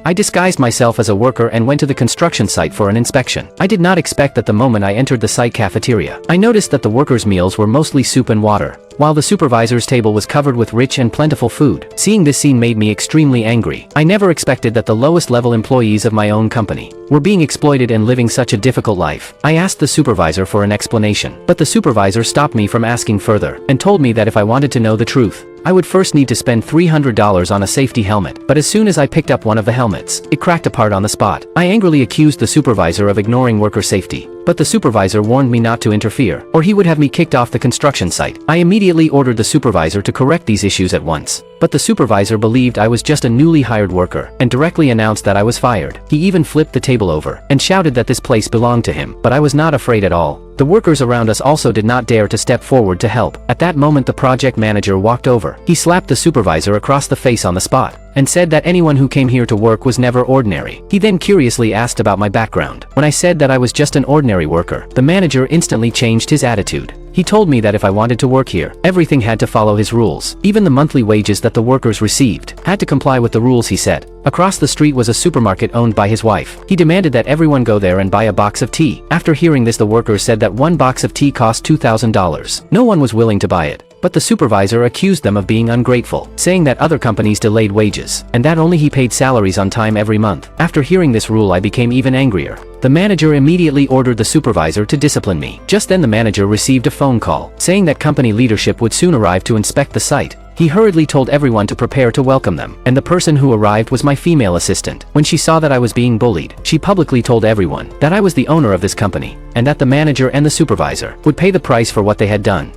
I disguised myself as a worker and went to the construction site for an inspection. I did not expect that the moment I entered the site cafeteria. I noticed that the workers' meals were mostly soup and water, while the supervisor's table was covered with rich and plentiful food. Seeing this scene made me extremely angry. I never expected that the lowest level employees of my own company were being exploited and living such a difficult life. I asked the supervisor for an explanation, but the supervisor stopped me from asking further and told me that if I wanted to know the truth, I would first need to spend $300 on a safety helmet. But as soon as I picked up one of the helmets, it cracked apart on the spot. I angrily accused the supervisor of ignoring worker safety, but the supervisor warned me not to interfere, or he would have me kicked off the construction site. I immediately ordered the supervisor to correct these issues at once, but the supervisor believed I was just a newly hired worker and directly announced that I was fired. He even flipped the table over and shouted that this place belonged to him, but I was not afraid at all. The workers around us also did not dare to step forward to help. At that moment, the project manager walked over. He slapped the supervisor across the face on the spot and said that anyone who came here to work was never ordinary. He then curiously asked about my background. When I said that I was just an ordinary worker, the manager instantly changed his attitude. He told me that if I wanted to work here, everything had to follow his rules. Even the monthly wages that the workers received had to comply with the rules, he said. Across the street was a supermarket owned by his wife. He demanded that everyone go there and buy a box of tea. After hearing this, the workers said that one box of tea cost $2,000. No one was willing to buy it, but the supervisor accused them of being ungrateful, saying that other companies delayed wages, and that only he paid salaries on time every month. After hearing this rule, I became even angrier. The manager immediately ordered the supervisor to discipline me. Just then the manager received a phone call, saying that company leadership would soon arrive to inspect the site. He hurriedly told everyone to prepare to welcome them, and the person who arrived was my female assistant. When she saw that I was being bullied, she publicly told everyone that I was the owner of this company, and that the manager and the supervisor would pay the price for what they had done.